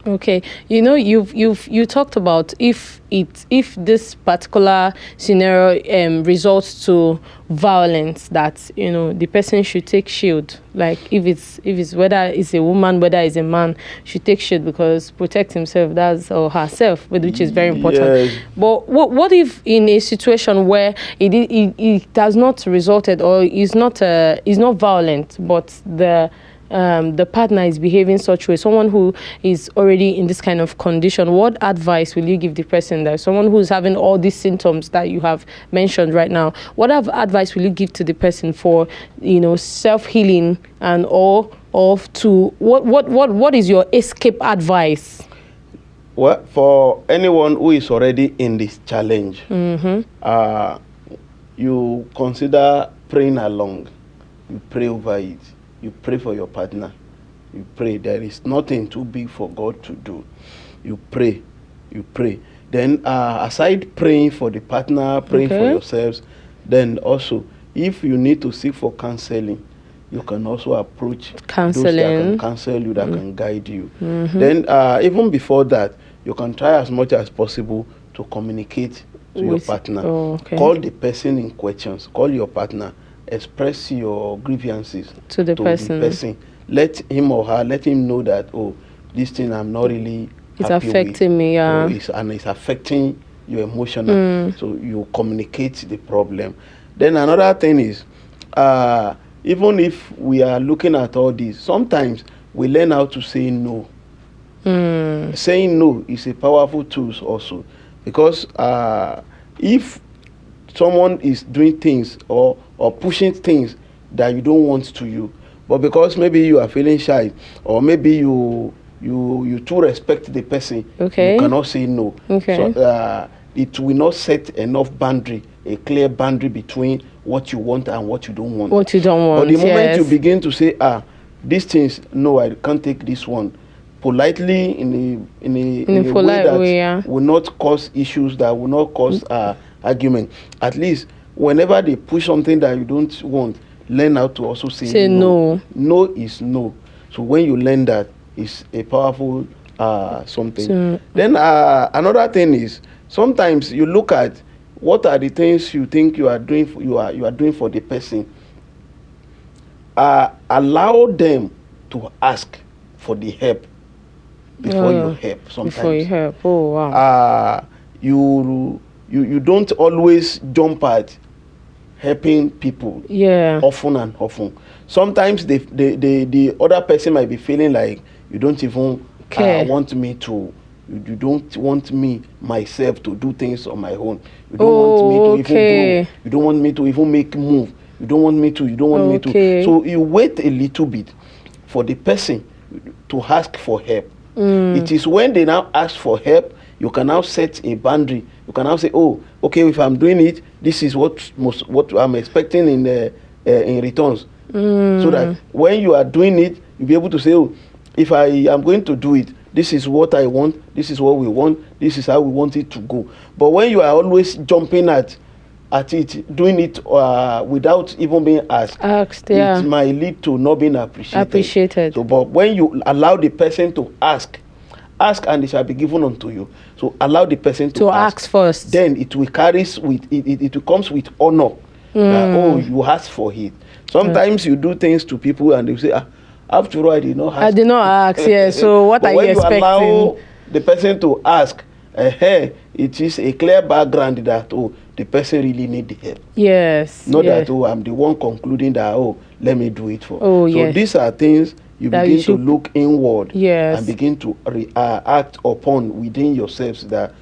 Okay, you know, you talked about if this particular scenario results to violence, that, you know, the person should take shield. Like if it's whether it's a woman, whether it's a man, should take shield because protect himself, or herself, which is very important. Yes. But what if in a situation where it has not resulted, or is not violent, but the partner is behaving such way, someone who is already in this kind of condition, what advice will you give the person, that someone who's having all these symptoms that you have mentioned right now? What advice will you give to the person for, you know, self-healing, and what is your escape advice? Well, for anyone who is already in this challenge, you consider praying along. You pray over it. You pray for your partner. You pray. There is nothing too big for God to do. You pray. You pray. Then aside praying for the partner, praying for yourselves, then also if you need to seek for counseling, you can also approach those that can counsel you, that can guide you. Then even before that, you can try as much as possible to communicate to your partner. Call the person in questions. Call your partner. Express your grievances to the person. Let him or her, let him know that, oh, this thing I'm not really it's happy affecting with. me, It's affecting you emotionally. So you communicate the problem. Then another thing is, even if we are looking at all this, sometimes we learn how to say no. Saying no is a powerful tool also, because if someone is doing things or pushing things that you don't want to you, but because maybe you are feeling shy, or maybe you too respect the person, you cannot say no. So it will not set enough boundary, a clear boundary between what you want and what you don't want. But the moment you begin to say, these things, no, I can't take this one, politely, in a way that will not cause issues, that will not cause argument. At least whenever they push something that you don't want, learn how to also say no. No is no. So when you learn that, it's a powerful something. So- Then another thing is, sometimes you look at what are the things you think you are doing for, you are doing for the person. Allow them to ask for the help before you help. Sometimes Before you help. Oh wow. You don't always jump at helping people Yeah. often and often. Sometimes the other person might be feeling like you don't even Care. want me to. You don't want me myself to do things on my own. You don't want me to even okay. grow. You don't want me to even make move. You don't want me to. You don't want me to. Okay. So you wait a little bit for the person to ask for help. It is when they now ask for help, you can now set a boundary. You can now say, oh, okay, if I'm doing it, this is what I'm expecting in returns. So that when you are doing it, you'll be able to say, oh, if I am going to do it, this is what I want, this is what we want, this is how we want it to go. But when you are always jumping at it, doing it without even being asked, Yeah. it might lead to not being appreciated. So, but when you allow the person to ask and it shall be given unto you. So allow the person to ask first. Then it will carries with it will comes with honor. That, oh, you asked for it. Sometimes you do things to people and they say, after all, I did not ask. I did not ask, yeah. So what are you expecting? When you allow the person to ask, it is a clear background that, oh, the person really need the help. Yes. Not that, oh, I'm the one concluding that, oh, let me do it for. Oh, so yes. these are things you that begin to look inward, yes, and begin to act upon within yourselves, that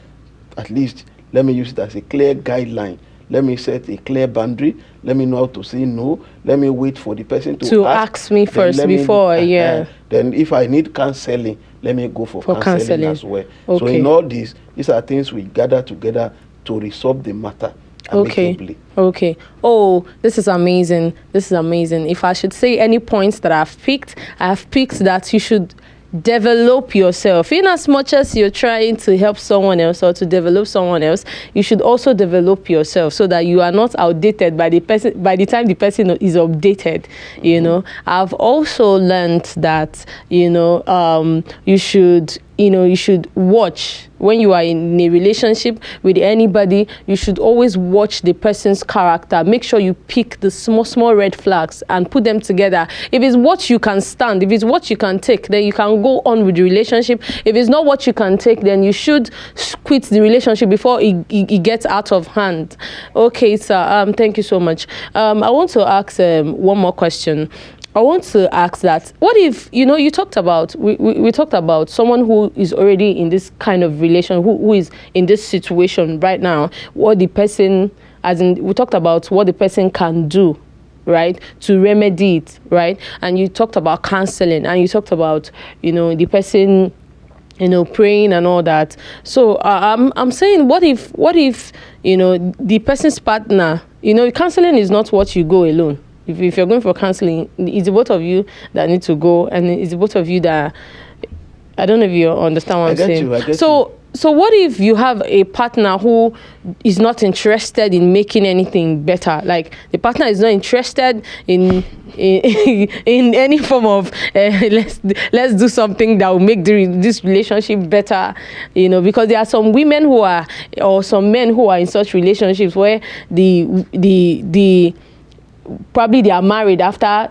at least let me use it as a clear guideline. Let me set a clear boundary. Let me know how to say no. Let me wait for the person to ask me first before, yeah. Then if I need counseling, let me go for counseling as well. Okay. So in all these are things we gather together to resolve the matter amicably. Okay. Oh, this is amazing. This is amazing. If I should say any points that I have picked that you should develop yourself. In as much as you're trying to help someone else or to develop someone else, you should also develop yourself so that you are not outdated by the time the person is updated. You know, I've also learned that you should watch when you are in a relationship with anybody. You should always watch the person's character. Make sure you pick the small red flags and put them together. If it's what you can stand, if it's what you can take, then you can go on with the relationship. If it's not what you can take, then you should quit the relationship before it gets out of hand. Okay, sir. Thank you so much. I want to ask one more question. I want to ask that, what if, you talked about, we talked about someone who is already in this kind of relation, who is in this situation right now, what the person, we talked about what the person can do, right, to remedy it, right? And you talked about counseling, and you talked about, the person, praying and all that. So I'm saying, what if, the person's partner, counseling is not what you go alone. If you're going for counseling, it's the both of you that need to go, and it's the both of you that, I don't know if you understand what I'm saying. I get So what if you have a partner who is not interested in making anything better? Like the partner is not interested in any form of let's do something that will make this relationship better, because there are some women or some men who are in such relationships where the probably they are married after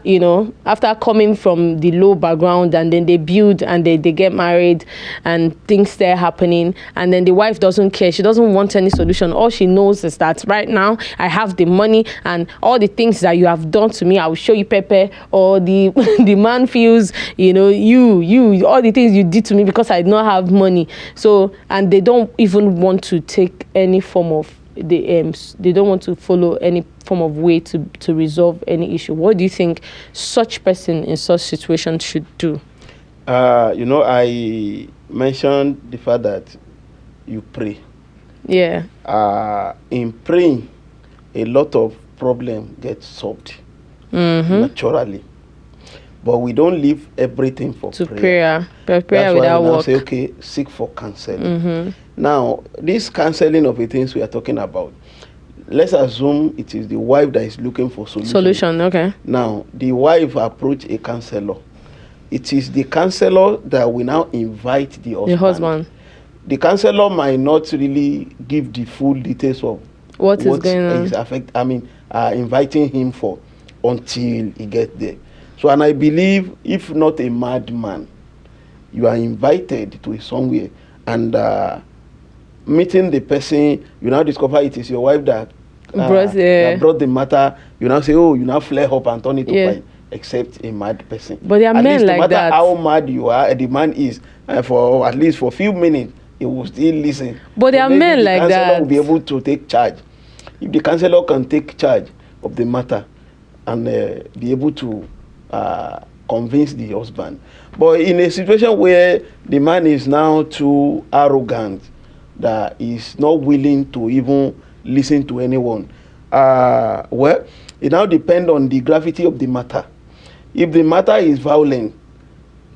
coming from the low background, and then they build and they get married and things start happening, and then the wife doesn't care. She doesn't want any solution. All she knows is that right now I have the money, and all the things that you have done to me, I will show you Pepe. Or the man feels, you all the things you did to me because I did not have money. So, and they don't even want to take any form of they don't want to follow any form of way to resolve any issue. What do you think such person in such situation should do? I mentioned the fact that you pray. Yeah. In praying, a lot of problem gets solved naturally. But we don't leave everything for prayer. Prayer That's without why we now work. say, okay, seek for counseling. Now, this counseling of the things we are talking about, let's assume it is the wife that is looking for solution. Okay. Now, the wife approach a counselor, it is the counselor that will now invite the husband. The husband. The counselor might not really give the full details of what is going on. Inviting him for until he gets there. So, and I believe, if not a madman, you are invited to somewhere, and meeting the person, you now discover it is your wife that brought the matter. You now say, oh, you now flare up and turn it to fight. Except a mad person. But there are men like that. No matter how mad you are, the man is, for at least for a few minutes, he will still listen. But there are men like that. The counselor will be able to take charge. If the counselor can take charge of the matter and be able to convince the husband. But in a situation where the man is now too arrogant, that is not willing to even listen to anyone, well, it now depends on the gravity of the matter. If the matter is violent,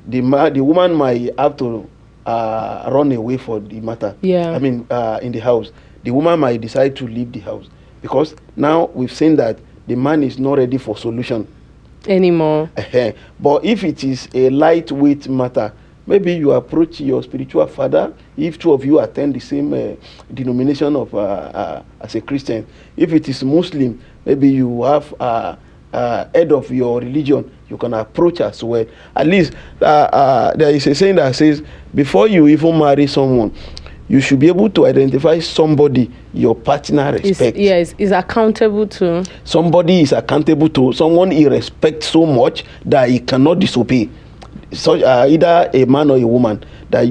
the woman might have to run away for the matter. Yeah. In the house. The woman might decide to leave the house, because now we've seen that the man is not ready for solution anymore. But if it is a lightweight matter, maybe you approach your spiritual father. If two of you attend the same denomination of as a Christian, if it is Muslim, maybe you have head of your religion, you can approach as well. At least there is a saying that says, before you even marry someone, you should be able to identify somebody your partner respects. Is accountable to. Somebody is accountable to, someone he respects so much that he cannot disobey. So, either a man or a woman, that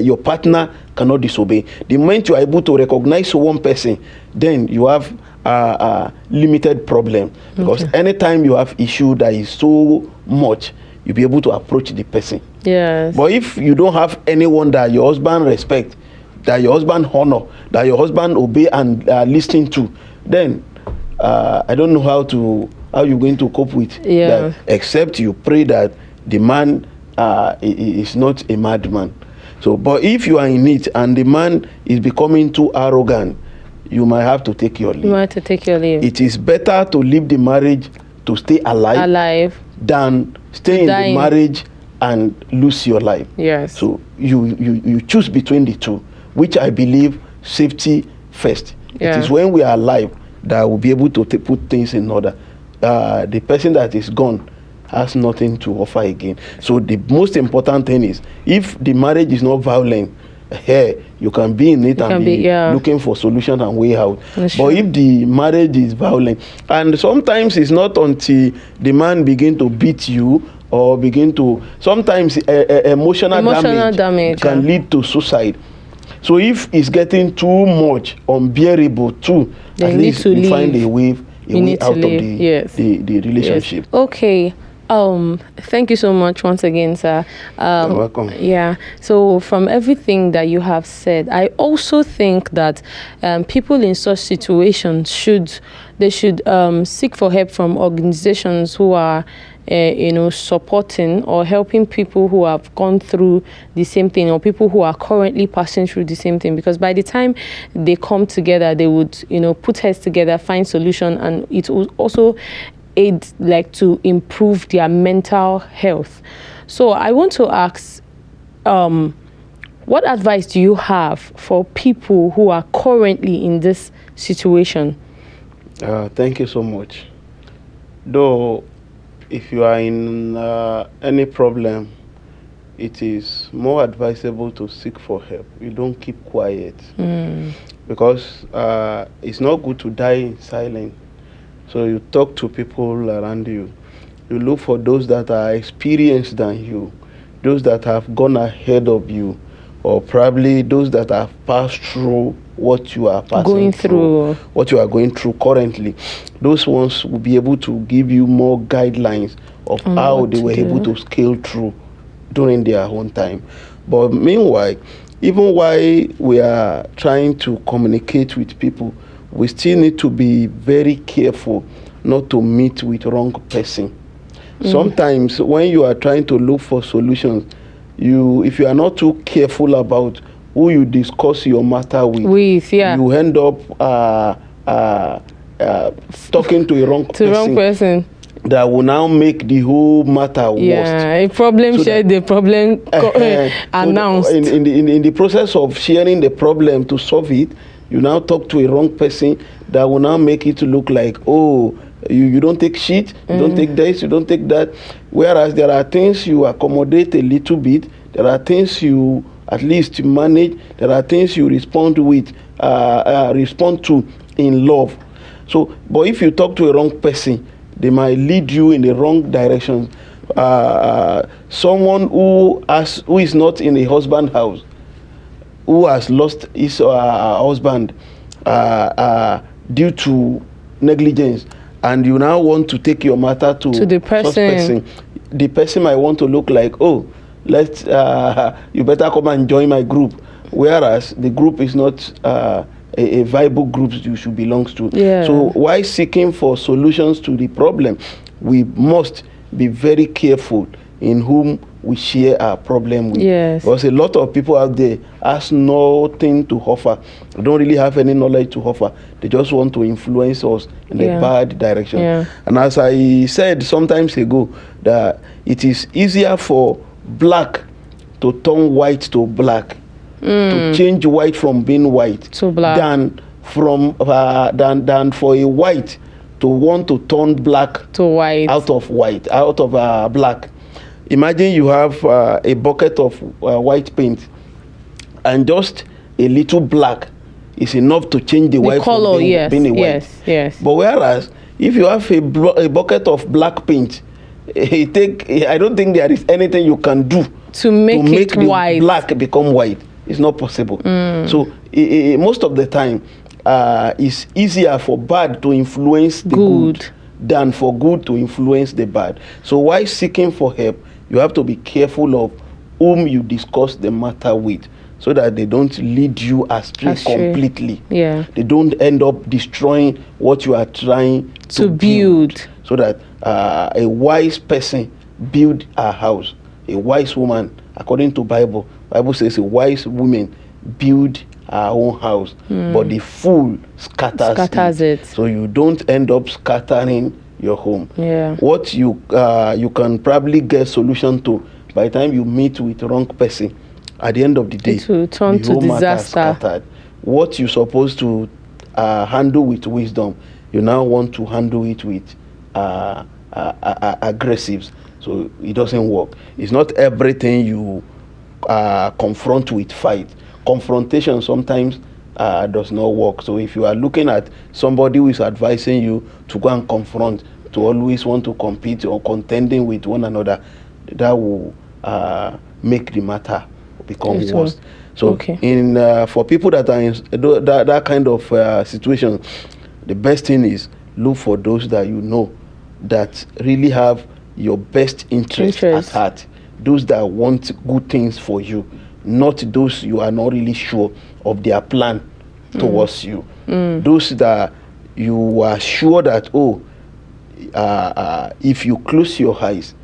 your partner cannot disobey. The moment you are able to recognize one person, then you have a limited problem. Because anytime you have issue that is so much, you'll be able to approach the person. Yes. But if you don't have anyone that your husband respect, that your husband honor, that your husband obey and listen to, then I don't know how you're going to cope with that, except you pray that the man is not a madman. So, but if you are in it and the man is becoming too arrogant, you might have to take your leave. You might have to take your leave. It is better to leave the marriage to stay alive than stay in the marriage and lose your life. Yes. So you choose between the two, which I believe safety first. It is when we are alive that we'll be able to put things in order. The person that is gone has nothing to offer again. So the most important thing is, if the marriage is not violent, you can be in it and be looking for solution and way out. But if the marriage is violent, and sometimes it's not until the man begin to beat you or begin to, sometimes emotional damage can lead to suicide. So if it's getting too much, unbearable too, then at least you find a way out of the relationship. Yes. Okay. Thank you so much once again, sir. You're welcome. Yeah. So from everything that you have said, I also think that people in such situations should seek for help from organizations who are supporting or helping people who have gone through the same thing, or people who are currently passing through the same thing, because by the time they come together, they would put heads together, find solution, and it will also aid to improve their mental health. So I want to ask, what advice do you have for people who are currently in this situation? Thank you so much. Though if you are in any problem, it is more advisable to seek for help. You don't keep quiet, because it's not good to die in silence. So you talk to people around you. You look for those that are experienced than you, those that have gone ahead of you, or probably those that have passed through what you are passing through, what you are going through currently. Those ones will be able to give you more guidelines of how they were able to scale through during their own time. But meanwhile, even while we are trying to communicate with people, we still need to be very careful not to meet with wrong person. Sometimes when you are trying to look for solutions, if you are not too careful about who you discuss your matter with, you end up talking to a wrong person. that will now make the whole matter worse. Yeah, a problem shared, the problem announced. So in the process of sharing the problem to solve it, you now talk to a wrong person that will now make it look like, oh, you don't take shit, you don't take this, you don't take that. Whereas there are things you accommodate a little bit, there are things you at least manage, there are things you respond to in love. So, but if you talk to a wrong person, they might lead you in the wrong direction. Someone who is not in a husband house, who has lost his husband due to negligence, and you now want to take your matter to the person. The person might want to look like, oh, you better come and join my group, whereas the group is not a viable group you should belong to. Yeah. So while seeking for solutions to the problem, we must be very careful in whom we share our problem with. Yes. Because a lot of people out there has nothing to offer. They don't really have any knowledge to offer. They just want to influence us in a bad direction. Yeah. And as I said sometimes ago, that it is easier for black to turn white to black, to change white from being white to black, than for a white to want to turn black to white, out of black. Imagine you have a bucket of white paint, and just a little black is enough to change the white color, from being a white. Yes. But whereas if you have a bucket of black paint, I don't think there is anything you can do to make the white, black become white. It's not possible. So most of the time, it's easier for bad to influence the good than for good to influence the bad. So while seeking for help, you have to be careful of whom you discuss the matter with, so that they don't lead you astray completely. Yeah. They don't end up destroying what you are trying to build. So that a wise person build a house. A wise woman, according to Bible says a wise woman build her own house, but the fool scatters it. So you don't end up scattering your home. Yeah. What you can probably get solution to by the time you meet with the wrong person, at the end of the day, it will turn to disaster. What you're supposed to handle with wisdom, you now want to handle it with aggressives. So it doesn't work. It's not everything you confront with fight. Confrontation sometimes does not work. So if you are looking at somebody who is advising you to go and confront, to always want to compete or contending with one another, that will make the matter become worse. So for people that are in that kind of situation, the best thing is look for those that you know that really have your best interest at heart, those that want good things for you, not those you are not really sure of their plan towards you. Those that you are sure that, if you close your eyes,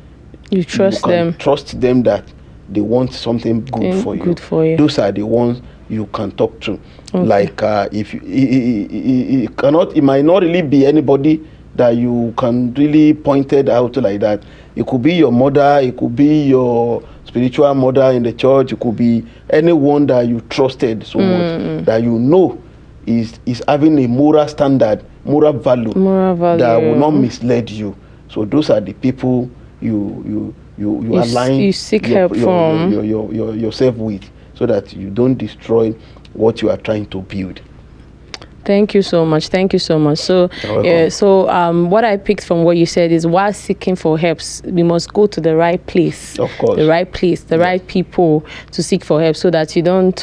you can trust them that they want something good for you. Those are the ones you can talk to. Like if it might not really be anybody that you can really point it out like that. It could be your mother, it could be your spiritual mother in the church, it could be anyone that you trusted so much, that you know is having a moral standard, moral value that will not mislead you. So those are the people you align, you seek help from yourself with, so that you don't destroy what you are trying to build. Thank you so much. So, what I picked from what you said is, while seeking for help, we must go to the right place. Of course. The right place, the right people to seek for help, so that you don't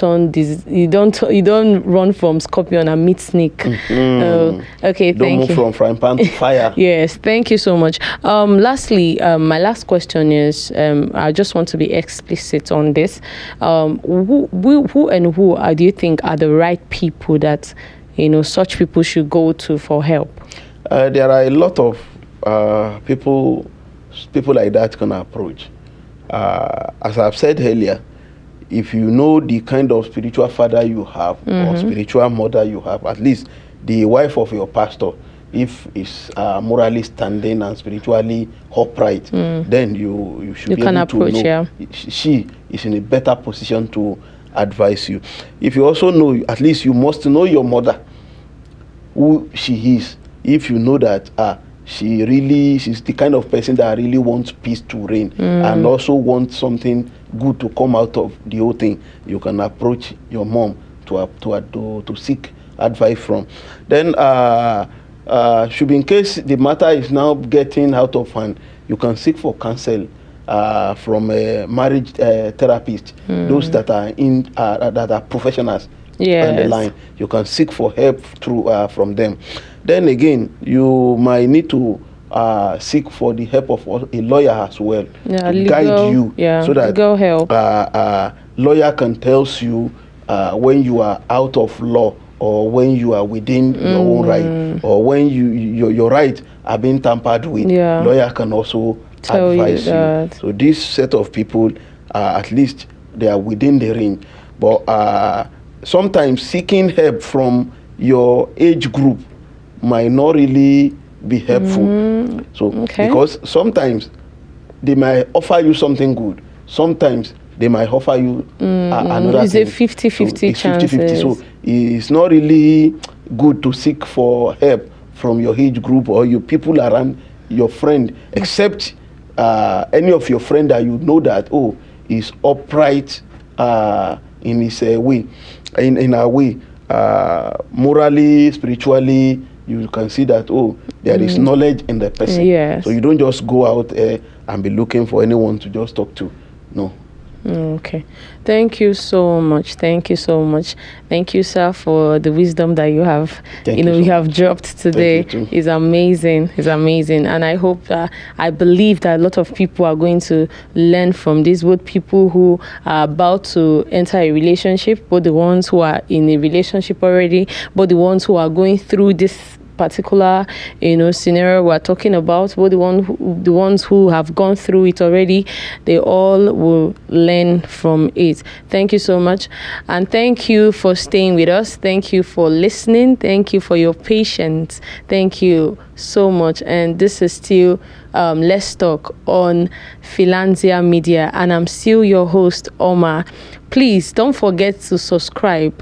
run from scorpion and meet snake. Okay, don't move from frying pan to fire. Yes, thank you so much. Lastly, my last question is, I just want to be explicit on this. Who do you think are the right people that such people should go to for help? There are a lot of people like that can approach. As I've said earlier, if you know the kind of spiritual father you have or spiritual mother you have, at least the wife of your pastor, if it's morally standing and spiritually upright, then you should be can able approach, to know she is in a better position to advise you. If you also know, at least you must know your mother, who she is. If you know that she's the kind of person that really wants peace to reign and also wants something good to come out of the whole thing, you can approach your mom to seek advice from. Then should be in case the matter is now getting out of hand, you can seek for counsel from a marriage therapist, those that are that are professionals on the line. You can seek for help through from them. Then again, you might need to seek for the help of a lawyer as well to guide you, so that legal help. Lawyer can tell you when you are out of law, or when you are within your own right, or when your right are being tampered with. Lawyer can also advise you. So this set of people, at least they are within the range. But sometimes seeking help from your age group might not really be helpful. So because sometimes they might offer you something good, sometimes they might offer you another thing. It's a 50-50 chance. 50-50. So it's not really good to seek for help from your age group or your people around your friend, except any of your friend that you know that is upright in his way, in a way, morally, spiritually. You can see that there is knowledge in the person. So you don't just go out and be looking for anyone to just talk to. No. Okay, thank you so much. Thank you so much. Thank you, sir, for the wisdom that you have. You have dropped today. It's amazing. It's amazing, and I hope that I believe that a lot of people are going to learn from this. Both people who are about to enter a relationship, both the ones who are in a relationship already, both the ones who are going through this particular scenario we're talking about, both the ones who have gone through it already, they all will learn from it. Thank you so much, and thank you for staying with us. Thank you for listening. Thank you for your patience. Thank you so much. And this is still Let's Talk on Philanzia Media, and I'm still your host, Oma. Please don't forget to subscribe.